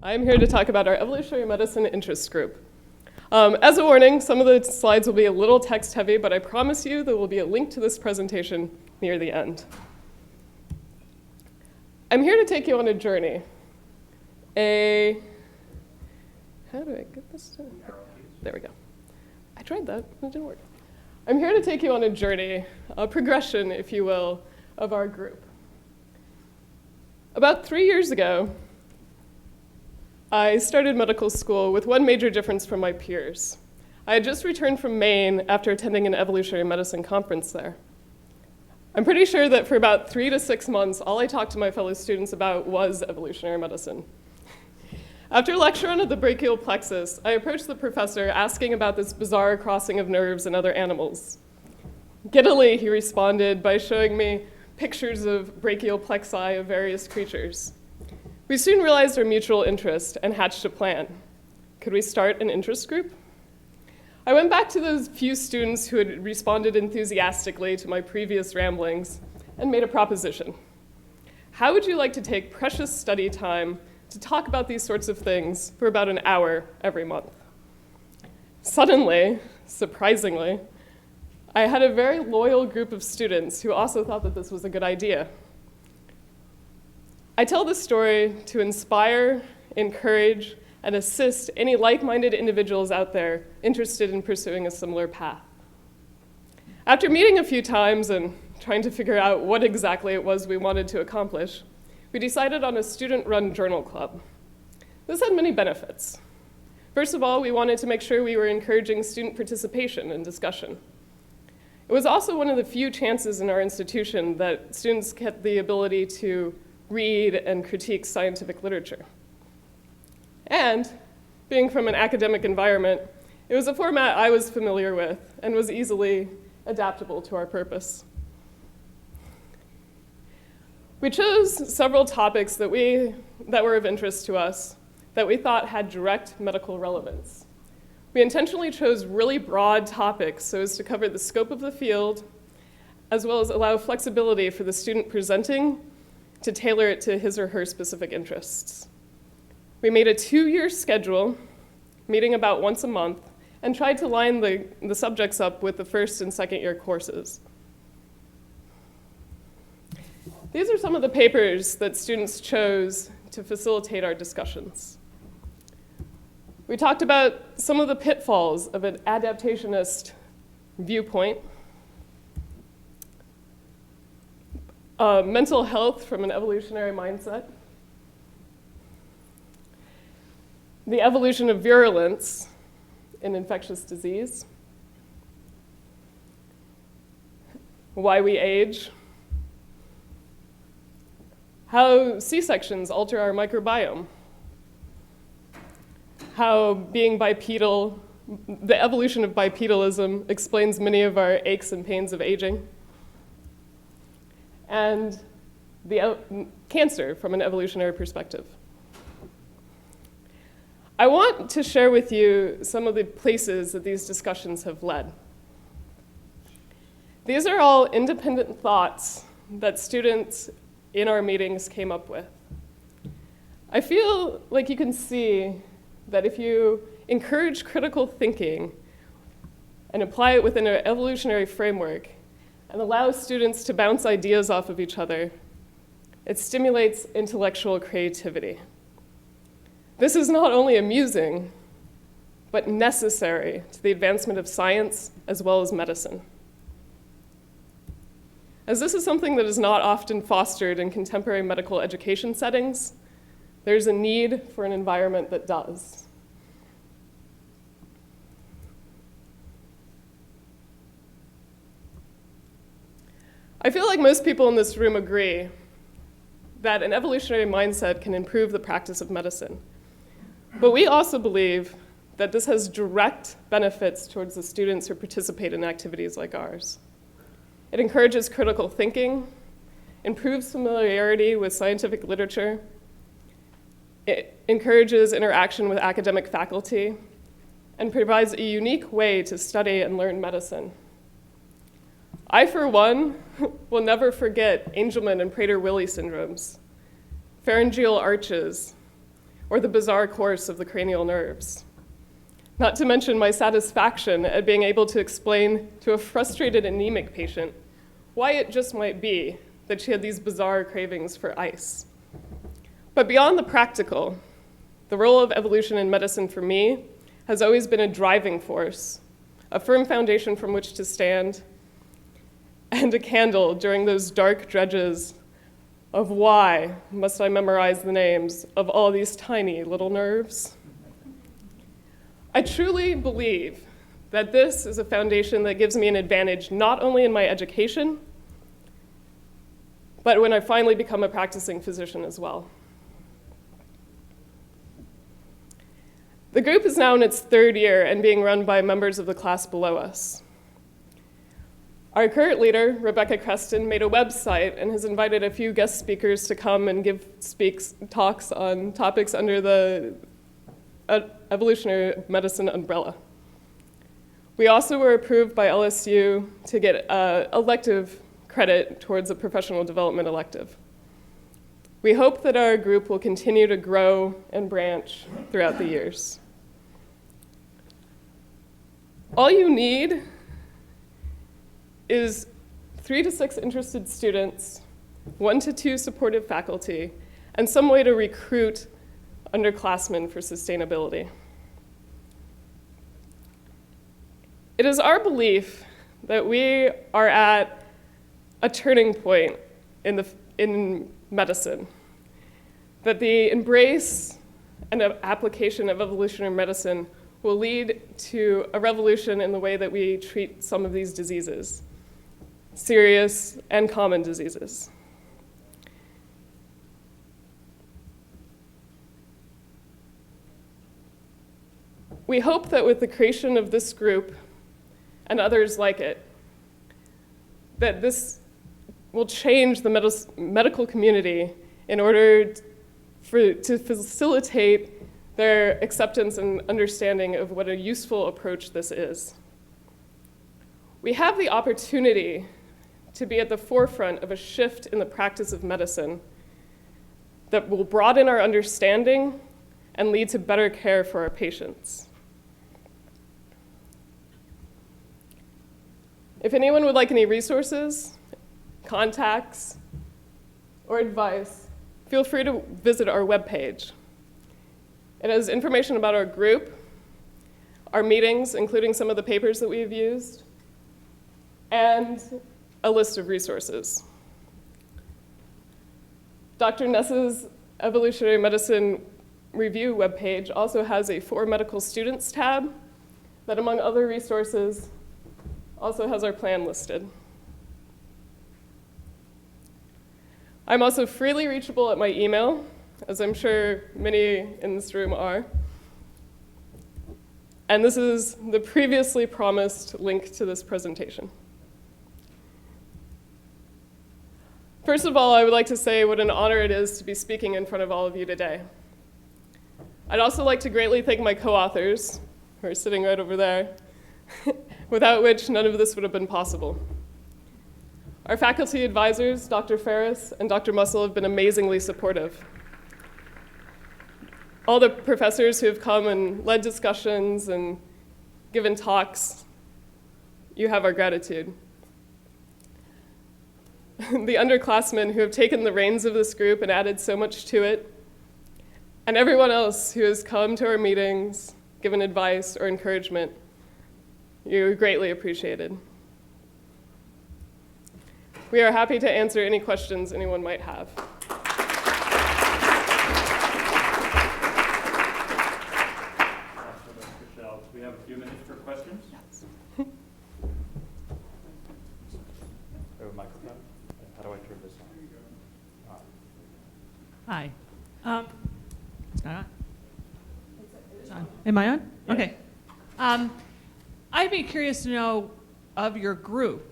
I'm here to talk about our evolutionary medicine interest group. As a warning, some of the slides will be a little text heavy, but I promise you there will be a link to this presentation near the end. I'm here to take you on a journey. How do I get this to? There we go. I tried that, it didn't work. I'm here to take you on a journey, a progression, if you will, of our group. About 3 years ago, I started medical school with one major difference from my peers. I had just returned from Maine after attending an evolutionary medicine conference there. I'm pretty sure that for about 3 to 6 months, all I talked to my fellow students about was evolutionary medicine. After a lecture on the brachial plexus, I approached the professor asking about this bizarre crossing of nerves in other animals. Giddily, he responded by showing me pictures of brachial plexi of various creatures. We soon realized our mutual interest and hatched a plan. Could we start an interest group? I went back to those few students who had responded enthusiastically to my previous ramblings and made a proposition. How would you like to take precious study time to talk about these sorts of things for about an hour every month? Suddenly, surprisingly, I had a very loyal group of students who also thought that this was a good idea. I tell this story to inspire, encourage, and assist any like-minded individuals out there interested in pursuing a similar path. After meeting a few times and trying to figure out what exactly it was we wanted to accomplish, we decided on a student-run journal club. This had many benefits. First of all, we wanted to make sure we were encouraging student participation and discussion. It was also one of the few chances in our institution that students get the ability to read and critique scientific literature. And being from an academic environment, it was a format I was familiar with and was easily adaptable to our purpose. We chose several topics that were of interest to us that we thought had direct medical relevance. We intentionally chose really broad topics so as to cover the scope of the field, as well as allow flexibility for the student presenting to tailor it to his or her specific interests. We made a 2-year schedule, meeting about once a month, and tried to line the subjects up with the first and second year courses. These are some of the papers that students chose to facilitate our discussions. We talked about some of the pitfalls of an adaptationist viewpoint, mental health from an evolutionary mindset, the evolution of virulence in infectious disease, why we age, how C-sections alter our microbiome, how being bipedal, the evolution of bipedalism explains many of our aches and pains of aging, and the cancer from an evolutionary perspective. I want to share with you some of the places that these discussions have led. These are all independent thoughts that students in our meetings came up with. I feel like you can see that if you encourage critical thinking and apply it within an evolutionary framework, and allow students to bounce ideas off of each other, it stimulates intellectual creativity. This is not only amusing, but necessary to the advancement of science as well as medicine. As this is something that is not often fostered in contemporary medical education settings, there's a need for an environment that does. I feel like most people in this room agree that an evolutionary mindset can improve the practice of medicine. But we also believe that this has direct benefits towards the students who participate in activities like ours. It encourages critical thinking, improves familiarity with scientific literature, it encourages interaction with academic faculty, and provides a unique way to study and learn medicine. I, for one, will never forget Angelman and Prader-Willi syndromes, pharyngeal arches, or the bizarre course of the cranial nerves. Not to mention my satisfaction at being able to explain to a frustrated anemic patient why it just might be that she had these bizarre cravings for ice. But beyond the practical, the role of evolution in medicine for me has always been a driving force, a firm foundation from which to stand, and a candle during those dark dredges of why must I memorize the names of all these tiny little nerves. I truly believe that this is a foundation that gives me an advantage not only in my education, but when I finally become a practicing physician as well. The group is now in its third year and being run by members of the class below us. Our current leader, Rebecca Creston, made a website and has invited a few guest speakers to come and give talks on topics under the evolutionary medicine umbrella. We also were approved by LSU to get elective credit towards a professional development elective. We hope that our group will continue to grow and branch throughout the years. All you need is 3 to 6 interested students, 1 to 2 supportive faculty, and some way to recruit underclassmen for sustainability. It is our belief that we are at a turning point in medicine, that the embrace and application of evolutionary medicine will lead to a revolution in the way that we treat some of these diseases, serious and common diseases. We hope that with the creation of this group and others like it, that this will change the medical community in order to facilitate their acceptance and understanding of what a useful approach this is. We have the opportunity to be at the forefront of a shift in the practice of medicine that will broaden our understanding and lead to better care for our patients. If anyone would like any resources, contacts, or advice, feel free to visit our webpage. It has information about our group, our meetings, including some of the papers that we've used, and a list of resources. Dr. Ness's Evolutionary Medicine Review webpage also has a For Medical Students tab that, among other resources, also has our plan listed. I'm also freely reachable at my email, as I'm sure many in this room are. And this is the previously promised link to this presentation. First of all, I would like to say what an honor it is to be speaking in front of all of you today. I'd also like to greatly thank my co-authors, who are sitting right over there, without which none of this would have been possible. Our faculty advisors, Dr. Ferris and Dr. Mussel, have been amazingly supportive. All the professors who have come and led discussions and given talks, you have our gratitude. The underclassmen who have taken the reins of this group and added so much to it, and everyone else who has come to our meetings, given advice or encouragement, you're greatly appreciated. We are happy to answer any questions anyone might have. Michelle, do we have a few minutes for questions? Yes. A microphone? How do I turn this on? Hi. It's not on? It's on. Am I on? Yes. Okay. I'd be curious to know of your group,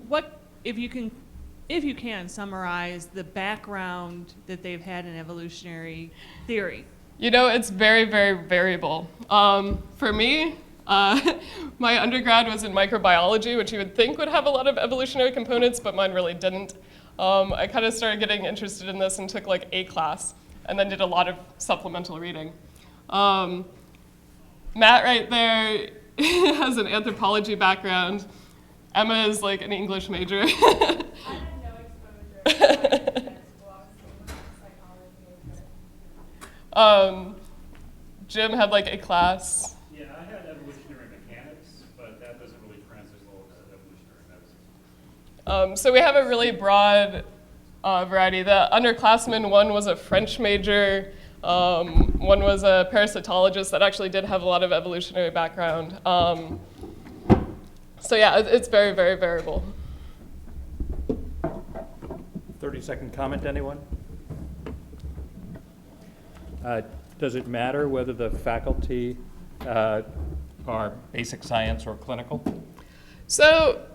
what, if you can summarize the background that they've had in evolutionary theory. You know, it's very, very variable. For me, my undergrad was in microbiology, which you would think would have a lot of evolutionary components, but mine really didn't. I kind of started getting interested in this and took like a class. and then did a lot of supplemental reading. Matt right there has an anthropology background. Emma is like an English major. I had no exposure to science school. I was a psychology major. Jim had like a class. Yeah, I had evolutionary mechanics, but that doesn't really translate well to evolutionary medicine. So we have a really broad variety. The underclassmen, one was a French major, one was a parasitologist that actually did have a lot of evolutionary background. So yeah, it's very, very variable. 30-second comment, anyone? Does it matter whether the faculty are basic science or clinical? So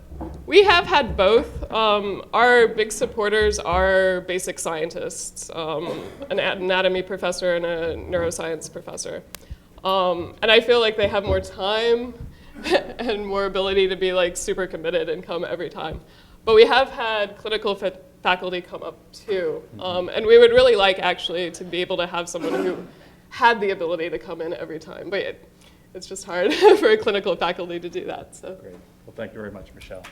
we have had both. Our big supporters are basic scientists, an anatomy professor and a neuroscience professor. And I feel like they have more time and more ability to be like super committed and come every time. But we have had clinical faculty come up too. And we would really like actually to be able to have someone who had the ability to come in every time. But it's just hard for a clinical faculty to do that. So. Great. Well, thank you very much, Michelle.